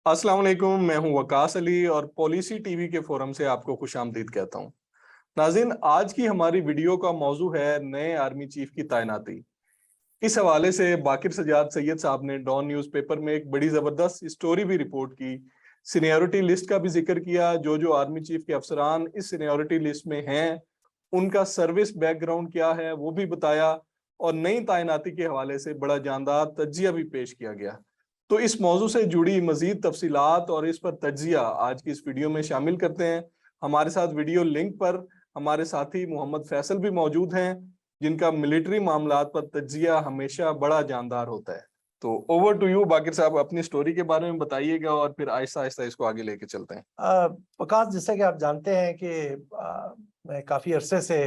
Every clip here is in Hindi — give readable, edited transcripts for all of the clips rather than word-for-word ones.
अस्सलाम वालेकुम, मैं हूं वकास अली और पॉलिसी टीवी के फोरम से आपको खुशामदीद कहता हूं। नाज़रीन, आज की हमारी वीडियो का मौजू है नए आर्मी चीफ की तैनाती। इस हवाले से बाकिर सजाद सैयद साहब ने डॉन न्यूज़पेपर में एक बड़ी जबरदस्त स्टोरी भी रिपोर्ट की। सीनियरिटी लिस्ट का भी जिक्र किया। जो आर्मी चीफ के अफसरान इस सीनियरिटी लिस्ट में हैं, उनका सर्विस बैकग्राउंड क्या है वो भी बताया। और नई तैनाती के हवाले से बड़ा जानदार तज्जिया भी पेश किया गया। तो इस मौजू से जुड़ी मजीद तफसीलात और इस पर तज्जिया आज की इस वीडियो में शामिल करते हैं। हमारे साथ वीडियो लिंक पर हमारे साथी मोहम्मद फैसल भी मौजूद हैं, जिनका मिलिट्री मामलात पर तज्जिया हमेशा बड़ा जानदार होता है। तो ओवर टू यू बाकिर साहब, अपनी स्टोरी के बारे में बताइएगा और फिर आहिस्ता आहिस्ता इसको आगे लेके चलते हैं। प्रकाश, जैसा कि आप जानते हैं कि मैं काफ़ी अरसे से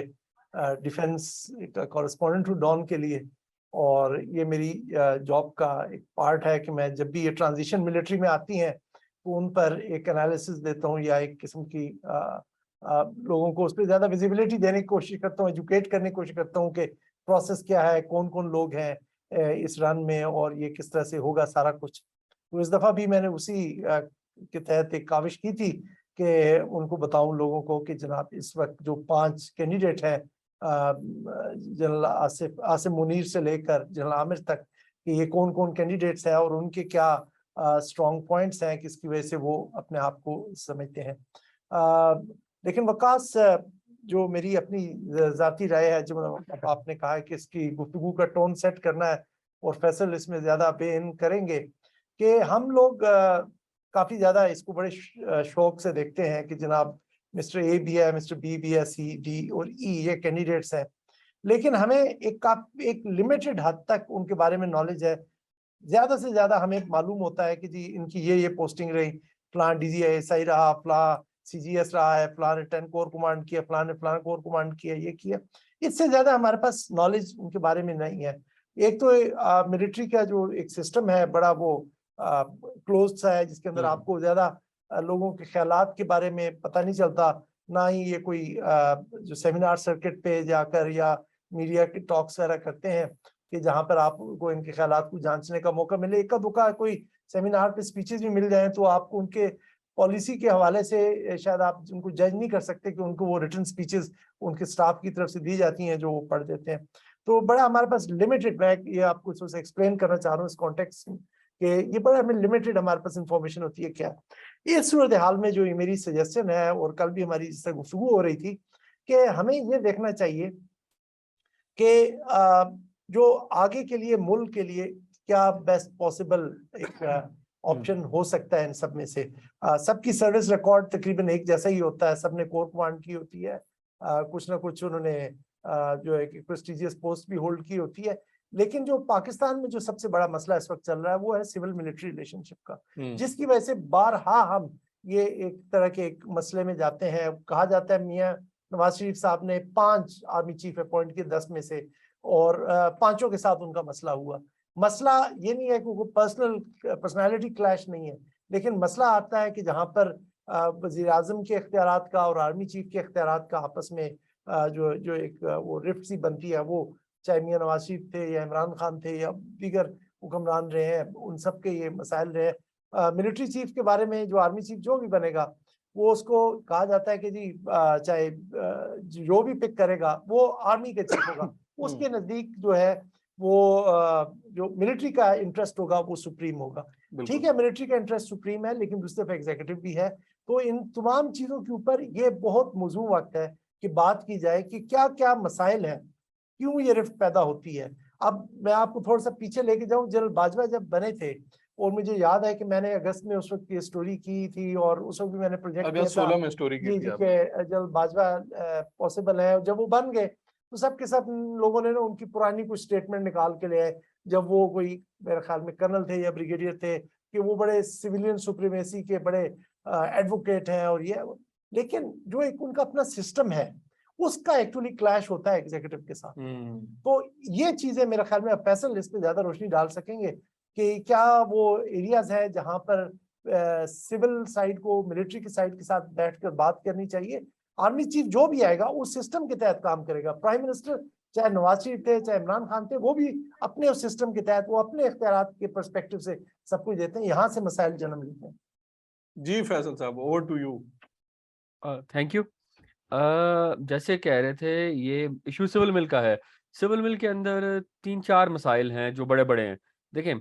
डिफेंस कॉरेस्पॉन्डेंट हूँ डॉन के लिए, और ये मेरी जॉब का एक पार्ट है कि मैं जब भी ये ट्रांजिशन मिलिट्री में आती हैं तो उन पर एक एनालिसिस देता हूँ या एक किस्म की लोगों को उस पर ज़्यादा विजिबिलिटी देने की कोशिश करता हूँ, एजुकेट करने की कोशिश करता हूँ कि प्रोसेस क्या है, कौन कौन लोग हैं इस रन में और ये किस तरह से होगा सारा कुछ। तो इस दफ़ा भी मैंने उसी के तहत एक काविश की थी कि उनको बताऊं लोगों को कि जनाब इस वक्त जो 5 कैंडिडेट हैं, जनरल आसिम मुनीर से लेकर जनरल आमिर तक, कि ये कौन कौन कैंडिडेट्स हैं और उनके क्या स्ट्रॉन्ग पॉइंट्स हैं, किसकी वजह से वो अपने आप को समझते हैं। लेकिन वकास, जो मेरी अपनी ज़ाती राय है, जो आपने कहा है कि इसकी गुफ्तगू का टोन सेट करना है और फैसल इसमें ज़्यादा बेन करेंगे, कि हम लोग काफ़ी ज़्यादा इसको बड़े शौक से देखते हैं कि जनाब मिस्टर ए भी है, मिस्टर बी भी है, सी डी और ई ये कैंडिडेट्स हैं। लेकिन हमें एक लिमिटेड हद तक उनके बारे में नॉलेज है। ज़्यादा से ज़्यादा हमें मालूम होता है कि जी इनकी ये पोस्टिंग रही, फलां DGSI रहा, फलां CGS रहा है, फलां ने 10 कोर कमांड किया, फलां ने फलां कोर कमांड किया, ये किया। इससे ज़्यादा हमारे पास नॉलेज उनके बारे में नहीं है। एक तो मिलिट्री का जो एक सिस्टम है बड़ा वो क्लोज्ड सा है, जिसके अंदर आपको ज़्यादा लोगों के ख्यालात के बारे में पता नहीं चलता। ना ही ये कोई जो सेमिनार सर्किट पे जाकर या मीडिया के टॉक्स वगैरह करते हैं कि जहाँ पर आपको इनके ख्यालात को जांचने का मौका मिले। इक्का दुक्का कोई सेमिनार पे स्पीचेस भी मिल जाए तो आपको उनके पॉलिसी के हवाले से शायद आप उनको जज नहीं कर सकते कि उनको वो रिटन स्पीचेस उनके स्टाफ की तरफ से दी जाती हैं जो वो पढ़ देते हैं। तो बड़ा हमारे पास लिमिटेड, मैं ये आपको थोड़ा सा एक्सप्लेन करना चाह रहा हूँ इस कॉन्टेक्स्ट में कि ये बड़ा हमें लिमिटेड हमारे पास इंफॉर्मेशन होती है। क्या इस सूरत हाल में जो ये मेरी सजेशन है, और कल भी हमारी जिससे गुफ्तगू हो रही थी, कि हमें ये देखना चाहिए कि जो आगे के लिए मुल्क के लिए क्या बेस्ट पॉसिबल एक ऑप्शन हो सकता है इन सब में से। सबकी सर्विस रिकॉर्ड तकरीबन एक जैसा ही होता है, सबने कोर कमांड की होती है, कुछ ना कुछ उन्होंने जो एक प्रेस्टिजियस पोस्ट भी होल्ड की होती है। लेकिन जो पाकिस्तान में जो सबसे बड़ा मसला इस वक्त चल रहा है वो है सिविल मिलिट्री रिलेशनशिप का, जिसकी वजह से बारहा हम ये एक तरह के एक मसले में जाते हैं। कहा जाता है मियां नवाज शरीफ साहब ने 5 आर्मी चीफ अपॉइंट किए 10 में से, और पांचों के साथ उनका मसला हुआ। मसला ये नहीं है कि वो पर्सनालिटी क्लैश नहीं है, लेकिन मसला आता है कि जहां पर वजीर आजम के इख्तियारात का और आर्मी चीफ के इख्तियारात का आपस में जो जो एक वो रिफ्ट सी बनती है, वो चाहे मियां नवाज शरीफ थे या इमरान खान थे या दीगर हुक्मरान रहे हैं, उन सब के ये मसाइल रहे। मिलिट्री चीफ के बारे में जो आर्मी चीफ जो भी बनेगा, वो उसको कहा जाता है कि जी चाहे जो भी पिक करेगा वो आर्मी के चीफ होगा। उसके नजदीक जो है वो जो मिलिट्री का इंटरेस्ट होगा वो सुप्रीम होगा। ठीक है, मिलिट्री का इंटरेस्ट सुप्रीम है, लेकिन दूसरी तरफ एग्जीक्यूटिव भी है। तो इन तमाम चीजों के ऊपर ये बहुत मौजूद वक्त है कि बात की जाए कि क्या क्या मसाइल हैं, क्यों ये रिफ्ट पैदा होती है। अब मैं आपको थोड़ा सा पीछे लेके जाऊं, जनरल बाजवा जब बने थे, और मुझे याद है कि मैंने अगस्त में उस वक्त ये स्टोरी की थी, और उस वक्त भी मैंने प्रोजेक्ट किया था। अगस्त 16 में स्टोरी की जी थी जी, आपने। के जनरल बाजवा पॉसिबल है। जब वो बन गए तो सब के सब लोगों ने ना उनकी पुरानी कुछ स्टेटमेंट निकाल के ले आए, जब वो कोई मेरे ख्याल में कर्नल थे या ब्रिगेडियर थे, कि वो बड़े सिविलियन सुप्रीमेसी के बड़े एडवोकेट हैं और ये। लेकिन जो एक उनका अपना सिस्टम है उसका एक्चुअली क्लैश होता है एग्जीक्यूटिव के साथ। तो ये चीजें मेरे ख्याल में फैसल इस पे ज्यादा रोशनी डाल सकेंगे कि क्या वो एरियाज है जहां पर सिविल साइड को मिलिट्री की साइड के साथ बैठकर बात करनी चाहिए। आर्मी चीफ जो भी आएगा उस सिस्टम के तहत काम करेगा। प्राइम मिनिस्टर चाहे नवाज शरीफ थे चाहे इमरान खान थे, वो भी अपने उस सिस्टम के तहत वो अपने इख्तियारात के पर्सपेक्टिव से सब कुछ देते हैं, यहाँ से मसाइल जन्म लेते हैं। जी फैसल साहब, over to you. Thank you. जैसे कह रहे थे, ये इशू सिविल मिल का है। सिविल मिल के अंदर 3-4 मसाइल हैं जो बड़े बड़े हैं। देखें,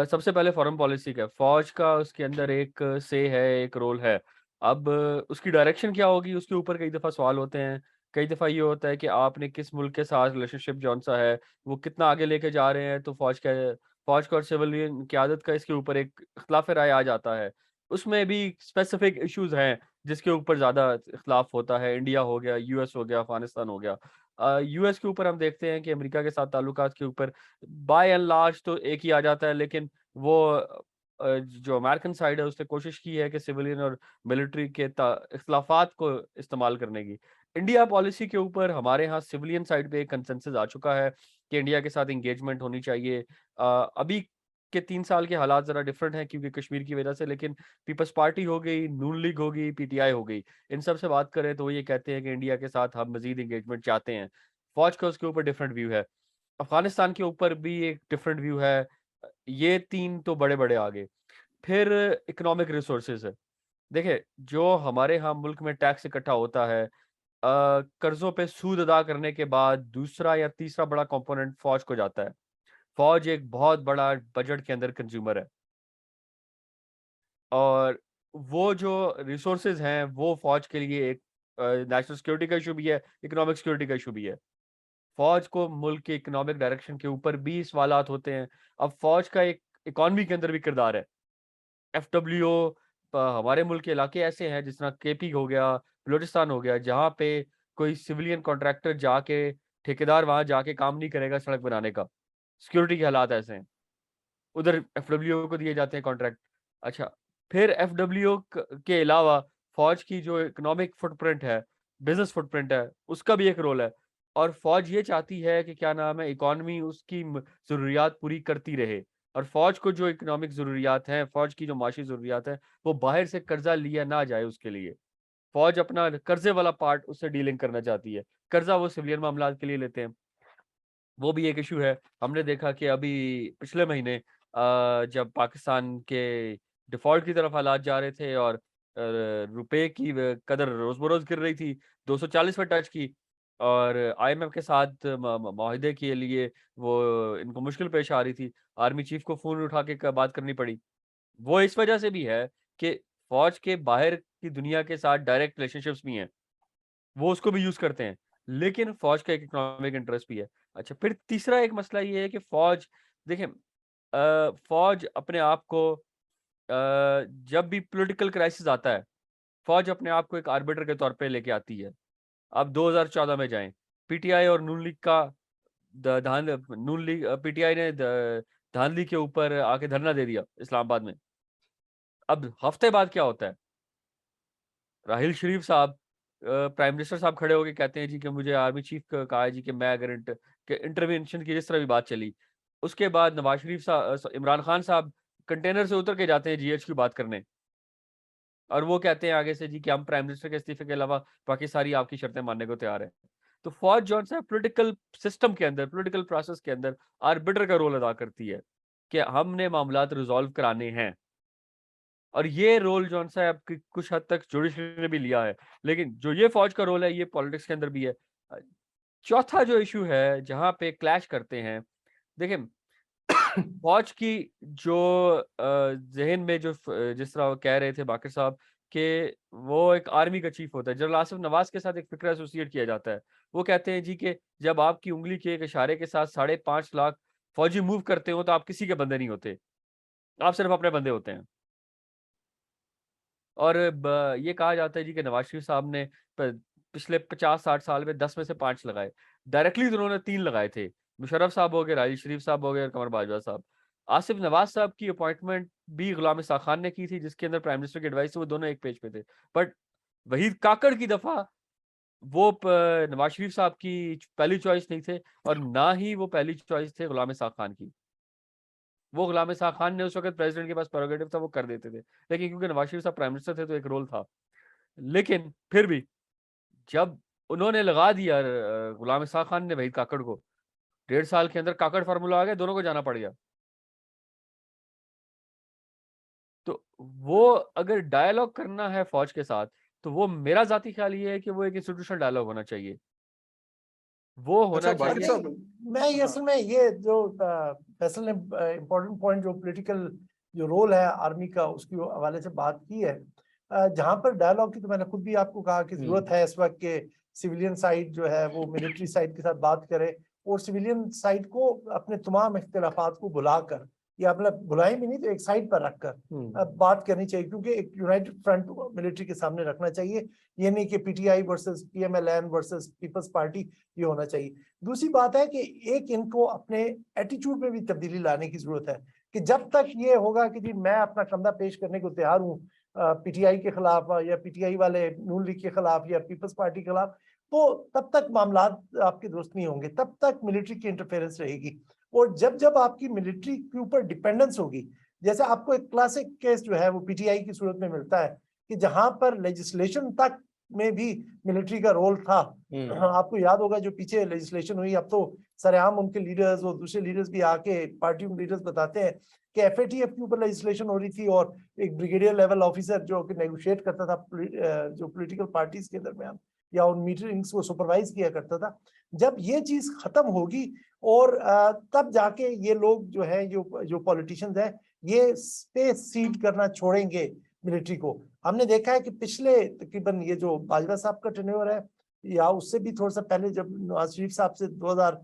सबसे पहले फॉरेन पॉलिसी का, फौज का उसके अंदर एक से है, एक रोल है। अब उसकी डायरेक्शन क्या होगी, उसके ऊपर कई दफ़ा सवाल होते हैं। कई दफ़ा ये होता है कि आपने किस मुल्क के साथ रिलेशनशिप जौन सा है वो कितना आगे लेके जा रहे हैं, तो फौज का और सिविलियन क़यादत का इसके ऊपर एक इख्तिलाफ राय आ जाता है। उसमें भी स्पेसिफिक इश्यूज हैं जिसके ऊपर ज़्यादा इख्तिलाफ होता है। इंडिया हो गया, यूएस हो गया, अफगानिस्तान हो गया। यूएस के ऊपर हम देखते हैं कि अमेरिका के साथ ताल्लुकात के ऊपर बाय एंड लार्ज तो एक ही आ जाता है, लेकिन वो जो अमेरिकन साइड है उसने कोशिश की है कि सिविलियन और मिलिट्री के इख्तिलाफात को इस्तेमाल करने की। इंडिया पॉलिसी के ऊपर हमारे यहाँ सिविलियन साइड पे एक कंसेंसस आ चुका है कि इंडिया के साथ इंगेजमेंट होनी चाहिए। अभी के 3 साल के हालात जरा डिफरेंट हैं क्योंकि कश्मीर की वजह से, लेकिन पीपल्स पार्टी हो गई, नून लीग हो गई, पीटीआई हो गई, इन सब से बात करें तो वो ये कहते हैं कि इंडिया के साथ हम मजीद इंगेजमेंट चाहते हैं। फौज का उसके ऊपर डिफरेंट व्यू है। अफगानिस्तान के ऊपर भी एक डिफरेंट व्यू है। ये 3 तो बड़े-बड़े आ गए। फिर इकोनॉमिक रिसोर्सेज है। देखिए, जो हमारे यहाँ मुल्क में टैक्स इकट्ठा होता है, कर्ज़ों पे सूद अदा करने के बाद दूसरा या तीसरा बड़ा कंपोनेंट फौज को जाता है। फौज एक बहुत बड़ा बजट के अंदर कंज्यूमर है। और वो जो रिसोर्सेज हैं वो फौज के लिए एक नेशनल सिक्योरिटी का इशू भी है, इकोनॉमिक सिक्योरिटी का इशू भी है। फौज को मुल्क के इकोनॉमिक डायरेक्शन के ऊपर भी सवालात होते हैं। अब फौज का एक इकॉनमी के अंदर भी किरदार है। एफडब्ल्यूओ, हमारे मुल्क के इलाके ऐसे हैं जिस तरह केपी हो गया, बलूचिस्तान हो गया, जहाँ पे कोई सिविलियन कॉन्ट्रैक्टर जाके, ठेकेदार वहां जाके काम नहीं करेगा सड़क बनाने का। सिक्योरिटी के हालात ऐसे हैं। उधर एफडब्ल्यूओ को दिए जाते हैं कॉन्ट्रैक्ट। अच्छा, फिर एफडब्ल्यूओ के अलावा फौज की जो इकोनॉमिक फुटप्रिंट है, बिजनेस फुटप्रिंट है, उसका भी एक रोल है। और फौज ये चाहती है कि क्या नाम है, इकॉनमी उसकी जरूरियात पूरी करती रहे। और फौज को जो इकोनॉमिक जरूरियात हैं, फौज की जो माशी जरूरियात है, वो बाहर से कर्जा लिया ना जाए उसके लिए। फौज अपना कर्जे वाला पार्ट उससे डीलिंग करना चाहती है। कर्जा वो सिविलियन मामला के लिए लेते हैं। वो भी एक इशू है। हमने देखा कि अभी पिछले महीने जब पाकिस्तान के डिफॉल्ट की तरफ हालात जा रहे थे और रुपए की कदर रोज बरोज गिर रही थी, 240 पे टच की, और आईएमएफ के साथ मुआहदे के लिए वो इनको मुश्किल पेश आ रही थी। आर्मी चीफ को फोन उठा के बात करनी पड़ी। वो इस वजह से भी है कि फौज के बाहर की दुनिया के साथ डायरेक्ट रिलेशनशिप्स भी हैं, वो उसको भी यूज करते हैं, लेकिन फौज का एक इकोनॉमिक इंटरेस्ट भी है। अच्छा, फिर तीसरा एक मसला ये है कि फौज, देखें, फौज अपने आप को जब भी पॉलिटिकल क्राइसिस आता है, फौज अपने आप को एक आर्बिटर के तौर पे लेके आती है। अब 2014 में जाएं, पीटीआई और नून लीग का नून लीग, पीटीआई ने धांधली के ऊपर आके धरना दे दिया इस्लामाबाद में। अब हफ्ते बाद क्या होता है, राहिल शरीफ साहब, प्राइम मिनिस्टर साहब खड़े होकर कहते हैं जी कि मुझे आर्मी चीफ का कहा है जी कि मैं अगर इंटरवेंशन की जिस तरह भी बात चली, उसके बाद नवाज शरीफ साहब, इमरान खान साहब कंटेनर से उतर के जाते हैं जीएच की बात करने, और वो कहते हैं आगे से जी कि हम प्राइम मिनिस्टर के इस्तीफे के अलावा बाकी सारी आपकी शर्तें मानने को तैयार है। तो फौज जो है पॉलिटिकल सिस्टम के अंदर, पॉलिटिकल प्रोसेस के अंदर आर्बिटर का रोल अदा करती है कि हमने मामलात रिजॉल्व कराने हैं। और ये रोल जो है आपकी कुछ हद तक जुडिशरी ने भी लिया है, लेकिन जो ये फौज का रोल है ये पॉलिटिक्स के अंदर भी है। चौथा जो इशू है जहां पे क्लैश करते हैं, देखिए, फौज की जो जहन में जो जिस तरह वो कह रहे थे बाकिर साहब कि वो एक आर्मी का चीफ होता है, जनरल आसिफ नवाज के साथ एक फिक्र एसोसिएट किया जाता है। वो कहते हैं जी कि जब आपकी उंगली के एक इशारे के साथ 5.5 लाख फौजी मूव करते हो तो आप किसी के बंदे नहीं होते, आप सिर्फ अपने बंदे होते हैं। और ये कहा जाता है जी कि नवाज शरीफ साहब ने पिछले 50-60 साल में 10 में से 5 लगाए, डायरेक्टली तो उन्होंने 3 लगाए थे। मुशर्रफ साहब हो गए, राहिल शरीफ साहब हो गए और कमर बाजवा साहब। आसिफ नवाज साहब की अपॉइंटमेंट भी गुलाम इसा खान ने की थी, जिसके अंदर प्राइम मिनिस्टर की एडवाइस थी, वो दोनों एक पेज पे थे। बट वहीद काकड़ की दफा वो नवाज शरीफ साहब की पहली चॉइस नहीं थे, और ना ही वो पहली चॉइस थे गुलाम इसा खान की। वो गुलाम इसाक खान ने उस वक्त प्रेसिडेंट के पास प्रेरोगेटिव था, वो कर देते थे, लेकिन क्योंकि नवाज शरीफ साहब प्राइम मिनिस्टर थे तो एक रोल था। लेकिन फिर भी जब उन्होंने लगा दिया, गुलाम इसाक खान ने वहीद काकड़ को, 1.5 साल के अंदर काकड़ फार्मूला आ गया, दोनों को जाना पड़ गया। तो वो अगर डायलॉग करना है फौज के साथ, तो वो मेरा जाती ख्याल ये है कि वो एक इंस्टीट्यूशनल डायलॉग होना चाहिए। वो होना अच्छा बाकिर चाहिए। साहब, मैं ये हाँ, असल में ये जो फैसल ने इम्पोर्टेंट पॉइंट जो पॉलिटिकल जो रोल है आर्मी का उसके हवाले से बात की है, जहां पर डायलॉग की तो मैंने खुद भी आपको कहा कि जरूरत है इस वक्त के सिविलियन साइड जो है वो मिलिट्री साइड के साथ बात करे और सिविलियन साइड को अपने तमाम इख्तिलाफात को बुलाकर या मतलब बुलाए भी नहीं तो एक साइड पर रखकर बात करनी चाहिए, क्योंकि एक यूनाइटेड फ्रंट मिलिट्री के सामने रखना चाहिए। ये नहीं कि पीटीआई वर्सेस पीएमएलएन वर्सेस पीपल्स पार्टी ये होना चाहिए। दूसरी बात है कि एक इनको अपने एटीट्यूड में भी तब्दीली लाने की जरूरत है कि जब तक ये होगा कि जी मैं अपना कंधा पेश करने को तैयार हूँ पीटीआई के खिलाफ या पीटीआई वाले नून लीग के खिलाफ या पीपल्स पार्टी के खिलाफ, तो तब तक मामला आपके दुरुस्त नहीं होंगे, तब तक मिलिट्री की इंटरफेरेंस रहेगी। और जब जब आपकी मिलिट्री के ऊपर डिपेंडेंस होगी, जैसे आपको एक क्लासिक केस जो है वो पीटीआई की सूरत में मिलता है कि जहां पर लेजिस्लेशन तक में भी मिलिट्री का रोल था। आपको याद होगा जो पीछे लेजिस्लेशन हुई, अब तो सरेआम उनके लीडर्स और दूसरे लीडर्स भी आके पार्टी लीडर्स बताते हैं कि एफएटीएफ के ऊपर लेजिस्लेशन हो रही थी और एक ब्रिगेडियर लेवल ऑफिसर जो कि नेगोशिएट करता था जो पॉलिटिकल पार्टीज के दरमियान या उन मीटिंग्स को सुपरवाइज किया करता था। जब ये चीज खत्म होगी और तब जाके ये लोग जो है जो पॉलिटिशियंस है ये स्पेस सीड करना छोड़ेंगे मिलिट्री को। हमने देखा है कि पिछले तकरीबन ये जो बाजवा साहब का टेन्योर है या उससे भी थोड़ा सा पहले जब नवाज शरीफ साहब से 2000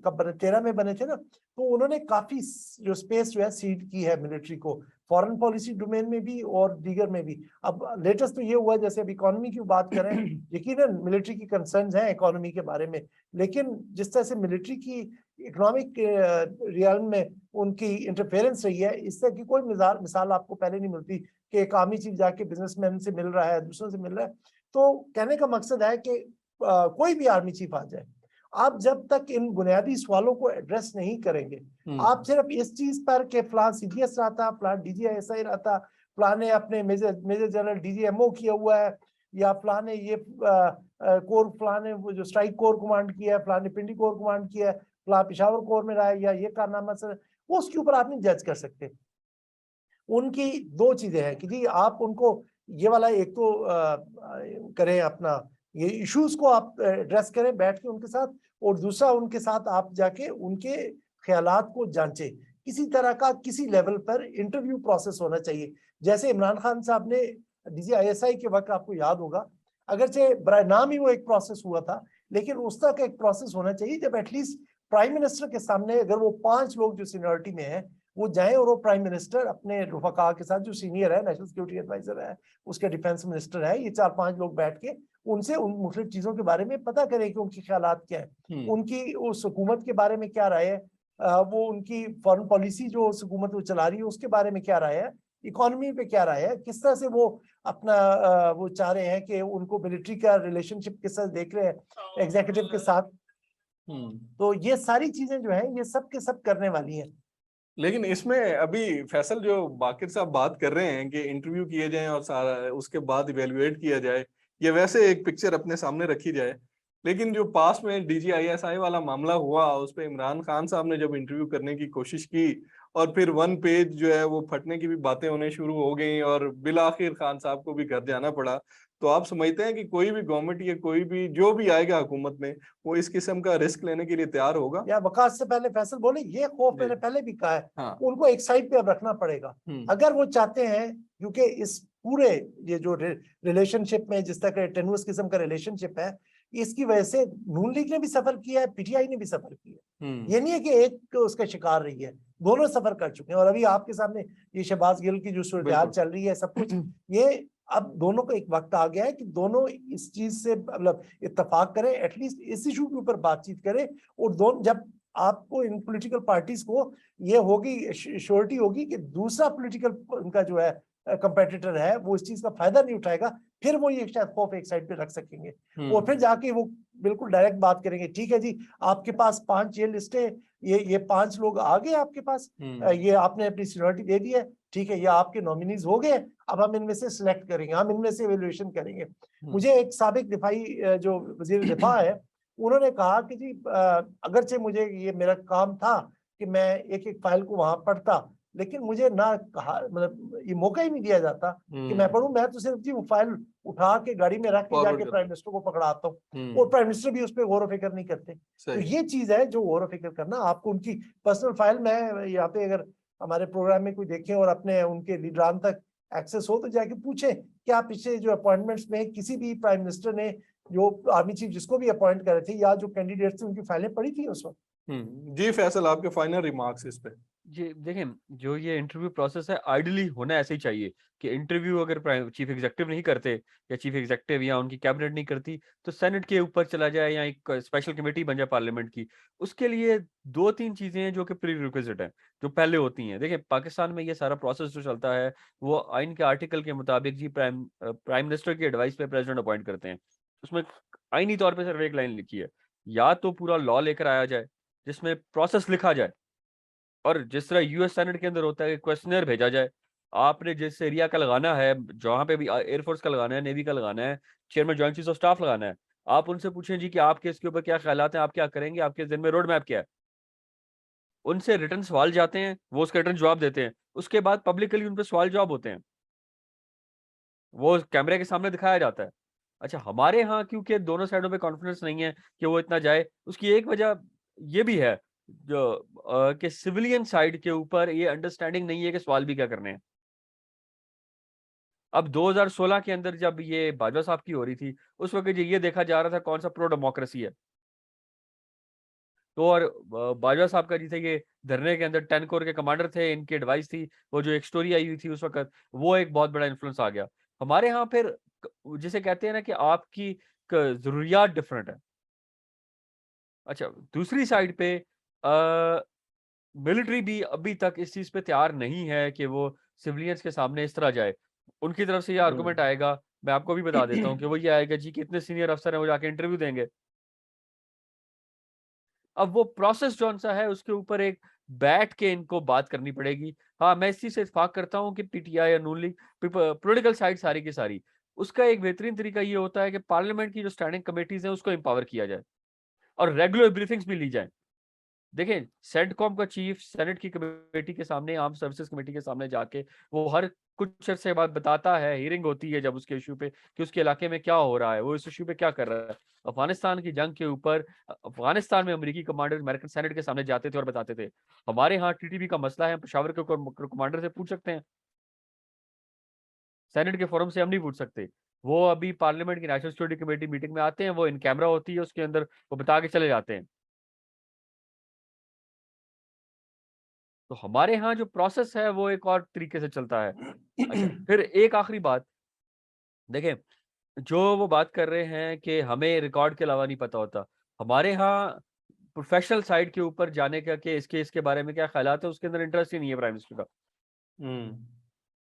कब बने 13 में बने थे ना, तो उन्होंने काफी जो स्पेस जो है सीड की है मिलिट्री को फॉरेन पॉलिसी डोमेन में भी और दीगर में भी। अब लेटेस्ट तो ये हुआ जैसे अब इकोनॉमी की बात करें, यकीनन मिलिट्री की कंसर्न्स हैं इकोनॉमी के बारे में, लेकिन जिस तरह से मिलिट्री की इकोनॉमिक रियल्म में उनकी इंटरफेरेंस रही है, इस तरह की कोई मिसाल आपको पहले नहीं मिलती कि एक आर्मी चीफ जाके बिजनेसमैन से मिल रहा है, दूसरों से मिल रहा है। तो कहने का मकसद है कि कोई भी आर्मी चीफ आ जाए, आप जब तक इन बुनियादी सवालों को एड्रेस नहीं करेंगे, आप सिर्फ इस चीज पर कि फलान सीडीएस रहता, फलान डीजीआईएसआई रहता, फलान ने अपने मेजर जनरल डीजीएमओ किया हुआ है, या फलान ने ये कोर फलान ने वो जो स्ट्राइक कोर कमांड किया है, फलान ने पिंडी कोर कमांड किया है, फलान पेशावर कोर में रहा है या ये कारनामा सर, वो उसके ऊपर आप नहीं जज कर सकते। उनकी दो चीजें हैं कि जी आप उनको ये वाला एक तो करें अपना ये इश्यूज को आप एड्रेस करें बैठ के उनके साथ, और दूसरा उनके साथ आप जाके उनके ख्यालात को जांचें। किसी तरह का किसी लेवल पर इंटरव्यू प्रोसेस होना चाहिए। जैसे इमरान खान साहब ने डीजीआईएसआई के वक्त आपको याद होगा, अगरचे बराए नाम ही वो एक प्रोसेस हुआ था, लेकिन उस तरह का एक प्रोसेस होना चाहिए जब एटलीस्ट प्राइम मिनिस्टर के सामने अगर वो 5 लोग जो सीनियरिटी में है वो जाए और वो प्राइम मिनिस्टर अपने रुफका के साथ जो सीनियर है, नेशनल सिक्योरिटी एडवाइजर है, उसके डिफेंस मिनिस्टर है, ये 4-5 लोग बैठ के उनसे उन मुख्तलिफ चीजों के बारे में पता करें कि उनकी ख्यालात क्या है, उनकी उस हुकूमत के बारे में क्या राय है, वो उनकी फॉरेन पॉलिसी जो उस हुकूमत वो चला रही है उसके बारे में क्या राय है, इकोनॉमी पे क्या राय है, किस तरह से वो अपना वो चाह रहे हैं कि उनको मिलिट्री का रिलेशनशिप किस तरह देख रहे हैं एग्जीक्यूटिव के साथ। तो ये सारी चीजें जो है ये सब के सब करने वाली हैं। लेकिन इसमें अभी फैसल जो बाकिर साहब बात कर रहे हैं कि इंटरव्यू किए जाएं और सारा उसके बाद इवेलुएट किया जाए, ये वैसे एक पिक्चर अपने सामने रखी जाए, लेकिन जो पास में डीजीआईएसआई वाला मामला हुआ उस पे इमरान खान साहब ने जब इंटरव्यू करने की कोशिश की और फिर 1 पेज जो है वो फटने की भी बातें होने शुरू हो गई और बिलाखिर खान साहब को भी घर जाना पड़ा। तो आप समझते हैं कि कोई भी गवर्नमेंट या कोई भी जो भी आएगा हुकूमत में वो इस किस्म का रिस्क लेने के लिए तैयार होगा? या वकास से पहले फैसल बोले ये खौफ मैंने पहले भी कहा है, हाँ। उनको एक साइड पे अब रखना पड़ेगा अगर वो चाहते हैं, क्योंकि इस पूरे ये जो रिलेशनशिप में जिस तरह का टेनुअस किस्म का रिलेशनशिप है, इसकी वजह से नून लीग ने भी सफर किया है, पीटीआई ने भी सफर किया है। ये नहीं है कि एक उसका शिकार रही है, दोनों सफर कर चुके हैं। और अभी आपके सामने ये शहबाज गिल की जो सूरत चल रही है सब कुछ, ये अब दोनों को एक वक्त आ गया है कि दोनों इस चीज से मतलब इत्तेफाक करें, एटलीस्ट इस इशू के ऊपर बातचीत करें। और दोनों जब आपको इन पॉलिटिकल पार्टीज को ये होगी श्योरिटी होगी कि दूसरा पॉलिटिकल उनका जो है कंपेटिटर है वो इस चीज का फायदा नहीं उठाएगा, फिर वो ये शायद खौफ एक साइड पे रख सकेंगे और फिर जाके वो बिल्कुल डायरेक्ट बात करेंगे, ठीक है जी आपके पास 5 ये लिस्टें, ये 5 लोग आ गए आपके पास, ये आपने अपनी सीनियरिटी दे दी है, ठीक है ये आपके नॉमिनीज हो गए, अब हम इनमें से सिलेक्ट करेंगे, हम इनमें से एवेल्युएशन करेंगे। मुझे एक साबिक दिफाई जो वजीर दिफा है उन्होंने कहा कि जी अगरचे मुझे ये मेरा काम था कि मैं एक एक फाइल को वहां पढ़ता, लेकिन मुझे ना मतलब ये मौका ही नहीं दिया जाता कि मैं पढ़ूं। मैं तो सिर्फ जी वो फाइल उठा के गाड़ी में रख के Forward जाके करते प्राइम मिनिस्टर को पकड़ाता हूँ, हम्म और प्राइम मिनिस्टर भी उस पर गौर व फिक्र नहीं करते। तो सही ये चीज है जो गौर व फिक्र करना, आपको उनकी पर्सनल फाइल में यहाँ पे अगर हमारे प्रोग्राम में कोई देखें और अपने उनके लीडरान तक एक्सेस हो तो जाके पूछे क्या पिछले जो अपॉइंटमेंट्स में किसी भी प्राइम मिनिस्टर ने जो आर्मी चीफ जिसको भी अपॉइंट करे थे या जो कैंडिडेट थे उनकी फाइलें पड़ी थी उस वक्त। जी फैसल, आपके फाइनल रिमार्क्स इस पे। जी देखें, जो ये इंटरव्यू प्रोसेस है आइडियली होना ऐसे ही चाहिए कि इंटरव्यू अगर चीफ एग्जीक्यूटिव नहीं करते या चीफ एग्जीक्यूटिव या उनकी कैबिनेट नहीं करती तो सेनेट के ऊपर चला जाए या एक स्पेशल कमेटी बन जाए पार्लियामेंट की। उसके लिए 2-3 चीजें हैं जो कि प्री रिक्विजिट है, जो पहले होती हैं। देखिए पाकिस्तान में ये सारा प्रोसेस जो चलता है वो आइन के आर्टिकल के मुताबिक जी प्राइम मिनिस्टर की एडवाइस पे प्रेसिडेंट अपॉइंट करते हैं। उसमें आईनी तौर पर सिर्फ एक लाइन लिखी है, या तो पूरा लॉ लेकर आया जाए जिसमें प्रोसेस लिखा जाए, और जिस तरह यूएस सेनेट के अंदर होता है क्वेश्चनर भेजा जाए, आपने जिस एरिया का लगाना है, जहां पे भी एयरफोर्स का लगाना है, नेवी का लगाना है, chairman joint chief of staff लगाना है, आप उनसे पूछें जी कि आपके इसके ऊपर क्या ख्यालात हैं, आप क्या करेंगे, आपके दिन में रोड मैप क्या है। उनसे रिटर्न सवाल जाते हैं, वो उसका रिटर्न जवाब देते हैं, उसके बाद पब्लिकली उन पर सवाल जवाब होते हैं, वो कैमरे के सामने दिखाया जाता है। अच्छा, हमारे यहाँ क्योंकि दोनों साइडों पे कॉन्फिडेंस नहीं है कि वो इतना जाए, उसकी एक वजह ये भी है जो कि सिविलियन साइड के ऊपर ये अंडरस्टैंडिंग नहीं है कि सवाल भी क्या करने हैं। अब 2016 के अंदर जब ये बाजवा साहब की हो रही थी, उस वक्त ये देखा जा रहा था कौन सा प्रो डेमोक्रेसी है। तो और बाजवा साहब का जी थे ये धरने के अंदर 10 कोर के कमांडर थे, इनकी एडवाइस थी, वो जो एक स्टोरी आई हुई थी उस वक्त, वो एक बहुत बड़ा इन्फ्लुएंस आ गया हमारे यहाँ। फिर जिसे कहते हैं ना कि आपकी जरूरियात डिफरेंट है। अच्छा, दूसरी साइड पे मिलिट्री भी अभी तक इस चीज पे तैयार नहीं है कि वो सिविलियंस के सामने इस तरह जाए। उनकी तरफ से ये आर्गुमेंट आएगा, मैं आपको भी बता देता हूँ कि वो ये आएगा जी कि इतने सीनियर अफसर हैं वो जाके इंटरव्यू देंगे। अब वो प्रोसेस जौन सा है उसके ऊपर एक बैठ के इनको बात करनी पड़ेगी। हाँ, मैं इस चीज से इत्तेफाक करता हूँ कि पीटीआई या नून लीग पॉलिटिकल साइड सारी की सारी, उसका एक बेहतरीन तरीका ये होता है कि पार्लियामेंट की जो स्टैंडिंग कमेटीज हैं उसको एम्पावर किया जाए और रेगुलर ब्रीफिंग्स भी ली जाए। देखें, सेंटकॉम का चीफ सेनेट की कमेटी के सामने, आर्म सर्विसेज कमेटी के सामने जाके वो हर कुछ अरसे बाद बताता है, हियरिंग होती है जब उसके इशू पे कि उसके इलाके में क्या हो रहा है, वो इस इशू पे क्या कर रहा है। अफगानिस्तान की जंग के ऊपर अफगानिस्तान में अमेरिकी कमांडर अमेरिकन सेनेट के सामने जाते थे और बताते थे। हमारे यहाँ टीटीपी का मसला है, पेशावर के कमांडर से पूछ सकते हैं, सेनेट के फोरम से हम नहीं पूछ सकते। वो अभी पार्लियामेंट की नेशनल सिक्योरिटी कमेटी मीटिंग में आते हैं, वो इन कैमरा होती है उसके अंदर, वो बता के चले जाते हैं। तो हमारे यहाँ जो प्रोसेस है वो एक और तरीके से चलता है। अच्छा, फिर एक आखिरी बात देखें, जो वो बात कर रहे हैं कि हमें रिकॉर्ड के अलावा नहीं पता होता, हमारे यहाँ प्रोफेशनल साइड के ऊपर जाने का कि इसके बारे में क्या ख्यालात है, उसके अंदर इंटरेस्ट ही नहीं है प्राइम मिनिस्टर का।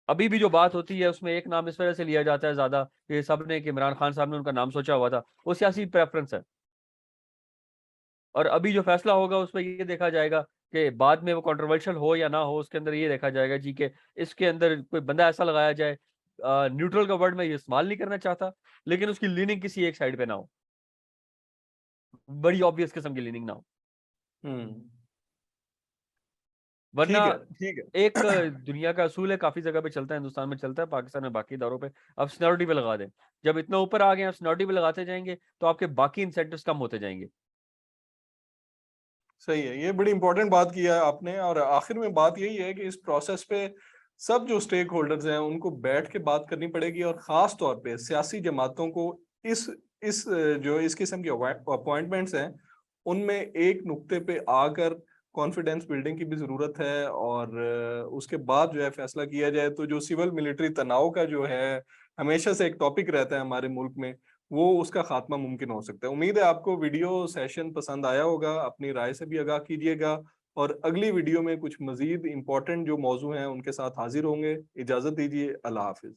अभी भी जो बात होती है उसमें एक नाम इस वजह से लिया जाता है ज्यादा कि सबने कि इमरान खान साहब ने उनका नाम सोचा हुआ था, वो सियासी प्रेफरेंस है। और अभी जो फैसला होगा उसमें ये देखा जाएगा कि बाद में वो कंट्रोवर्शियल हो या ना हो, उसके अंदर ये देखा जाएगा जी के इसके अंदर कोई बंदा ऐसा लगाया जाए, न्यूट्रल का वर्ड मैं ये इस्तेमाल नहीं करना चाहता, लेकिन उसकी लीनिंग किसी एक साइड पे ना हो, बड़ी ऑब्वियस किस्म की लीनिंग ना हो। वरना ठीक है, ठीक एक है। दुनिया का असूल है, काफी जगह पे चलता है, हिंदुस्तान में चलता है, पाकिस्तान में बाकी इदारों पे, अब सीनियरिटी पे लगा दें। जब इतना ऊपर आ गए आप सीनियरिटी पे लगाते जाएंगे तो आपके बाकी इंसेंटिव्स कम होते जाएंगे। सही है, ये बड़ी इंपॉर्टेंट बात किया है आपने। और आखिर में बात यही है कि इस प्रोसेस पे सब जो स्टेक होल्डर्स हैं उनको बैठ के बात करनी पड़ेगी, और खास तौर पे सियासी जमातों को इस जो इस किस्म की अपॉइंटमेंट्स हैं उनमें एक नुक्ते पे आकर कॉन्फिडेंस बिल्डिंग की भी जरूरत है, और उसके बाद जो है फैसला किया जाए। तो जो सिविल मिलिट्री तनाव का जो है हमेशा से एक टॉपिक रहता है हमारे मुल्क में, वो उसका खात्मा मुमकिन हो सकता है। उम्मीद है आपको वीडियो सेशन पसंद आया होगा, अपनी राय से भी आगाह कीजिएगा, और अगली वीडियो में कुछ मजीद इंपॉर्टेंट जो मौजू हैं उनके साथ हाजिर होंगे। इजाजत दीजिए, अल्लाह हाफिज।